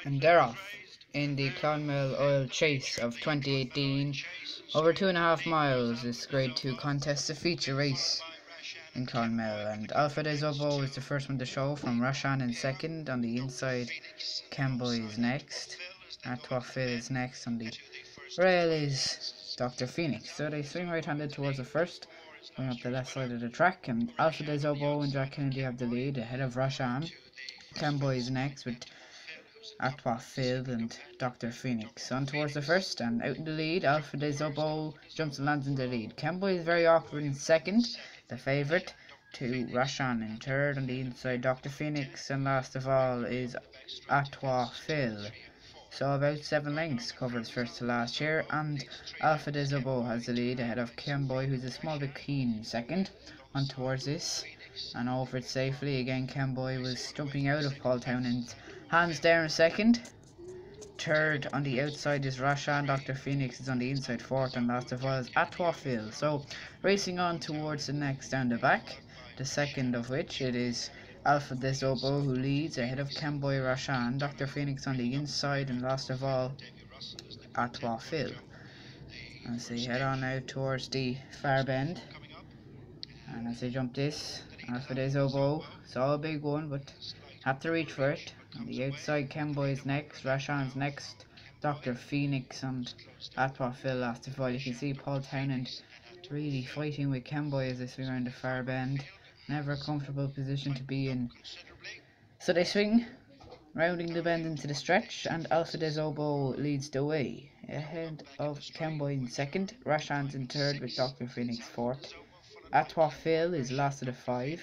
And they're off in the Clonmel Oil Chase of 2018. Over 2.5 miles, this Grade 2 contest, a feature race in Clonmel. And Alpha de Zobo is the first one to show, from Rashan in second. On the inside, Camboy is next. Atwafil is next. On the rail is Dr. Phoenix. So they swing right-handed towards the first, going up the left side of the track. And Alpha de Zobo and Jack Kennedy have the lead, ahead of Rashan. Camboy is next with Atwafil and Dr. Phoenix on towards the first, and out in the lead, Alpha de Zobo jumps and lands in the lead. Camboy is very awkward in second, the favourite, to Rashan in third. On the inside, Dr. Phoenix, and last of all is Atwafil. So about 7 lengths covers first to last here, and Alpha de Zobo has the lead ahead of Camboy, who's a small bit keen in second. On towards this, and over it safely again. Camboy was jumping out of Paul Townend's hands there in second. Third on the outside is Rashan. Dr. Phoenix is on the inside fourth, and last of all is Atwafil. So racing on towards the next down the back, the second of which it is Alpha de Zobo who leads ahead of Camboy, Rashan, Dr. Phoenix on the inside, and last of all Atwafil. As they head on now towards the far bend, and as they jump this, Alpha de Zobo saw a big one but had to reach for it. On the outside, Camboy is next, Rashan's next, Dr. Phoenix and Atwafil last of all. You can see Paul Townend really fighting with Camboy as they swing around the far bend. Never a comfortable position to be in. So they swing, rounding the bend into the stretch, and Alpha de Zobo leads the way, ahead of Camboy in second, Rashan's in third with Dr. Phoenix fourth. Atwafil is last of the 5.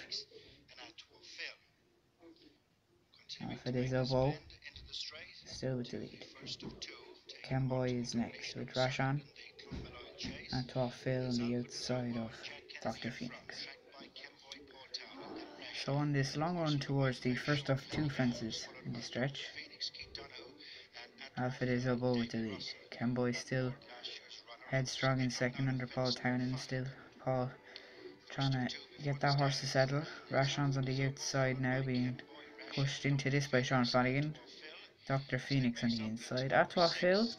Alpha de Zobo still with the lead. Camboy is next with Rashan. Atwafil on the outside of Dr. Phoenix. So on this long run towards the first of 2 fences in the stretch, Alpha de Zobo with the lead. Camboy still headstrong in second under Paul Townend. Still Paul trying to get that horse to settle. Rashan's on the outside now, being pushed into this by Sean Flanagan. Dr. Phoenix on the inside. Atwafil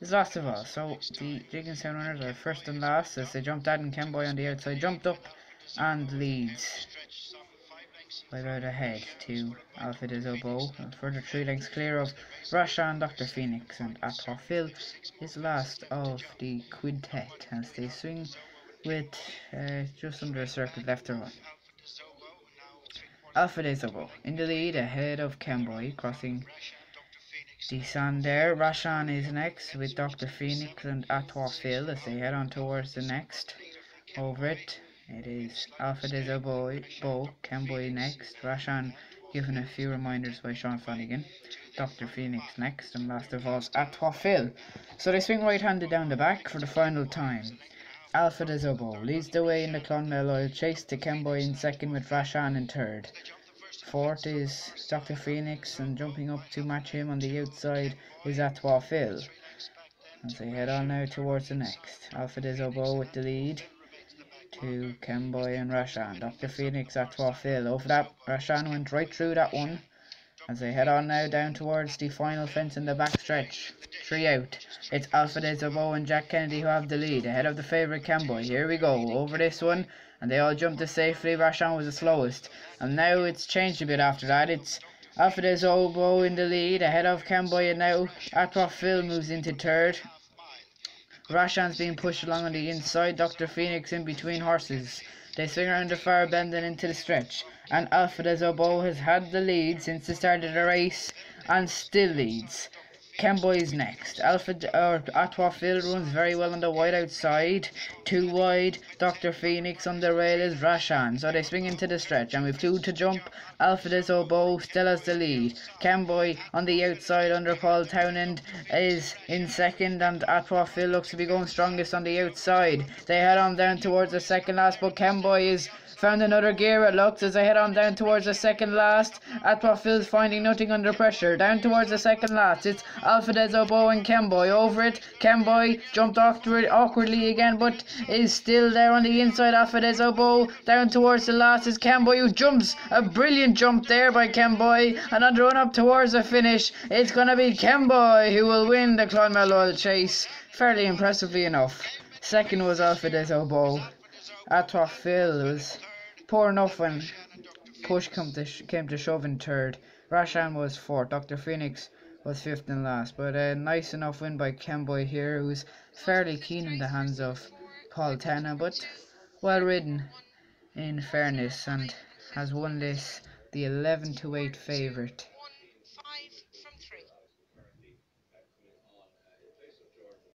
is last of all. So the Jigginstown runners are first and last as they jumped at, and Camboy on the outside jumped up and leads by about ahead to Alpha de Zobo. A further 3 lengths clear of Rashan, Dr. Phoenix, and Atwafil is last of the quintet as they swing with just under a circle left to run. Alpha de Zobo in the lead ahead of Camboy, crossing the sand there. Rashan is next with Dr. Phoenix and Atwafil as they head on towards the next. Over it is Alpha de Zobo, Camboy next, Rashan given a few reminders by Sean Flanagan, Dr. Phoenix next, and last of all is Atwafil. So they swing right-handed down the back for the final time. Alpha de Zobo leads the way in the Clonmel Oil Chase, to Camboy in second with Rashan in third. Fourth is Dr. Phoenix, and jumping up to match him on the outside is Atwafil. As they head on now towards the next, Alpha de Zobo with the lead to Camboy and Rashan. Dr. Phoenix, Atwafil. Over that, Rashan went right through that one. As they head on now down towards the final fence in the back stretch. 3 out. It's Alpha de Zobo and Jack Kennedy who have the lead, ahead of the favourite Camboy. Here we go, over this one, and they all jumped it safely. Rashan was the slowest, and now it's changed a bit after that. It's Alpha de Zobo in the lead, ahead of Camboy, and now Atwafil moves into third. Rashan's being pushed along on the inside, Dr. Phoenix in between horses. They swing around the far bend and into the stretch, and Alpha de Zobo has had the lead since the start of the race and still leads. Camboy is next. Atwafil runs very well on the wide outside. 2 wide. Dr. Phoenix on the rail is Rashan. So they swing into the stretch, and with 2 to jump, Alpha de Zobo still has the lead. Camboy on the outside under Paul Townend is in second, and Atwafil looks to be going strongest on the outside. They head on down towards the second last, but Camboy is Found another gear, it looks, as I head on down towards the second last. Atwa Phil's finding nothing under pressure. Down towards the second last. It's Alfredez Obo and Kemboy over it. Kemboy jumped off to it awkwardly again, but is still there on the inside. Alfredez Obo down towards the last is Kemboy, who jumps. A brilliant jump there by Kemboy. And on the run up towards the finish, it's going to be Kemboy who will win the Clonmel Oil Chase. Fairly impressively enough. Second was Alfredez Obo. Atwa Phil was poor enough when push came to shove in third. Rashan was fourth. Dr. Phoenix was fifth and last. But a nice enough win by Kemboy here, who's fairly keen in the hands of Paul Tanner, but well ridden in fairness, and has won this the 11-8 favourite.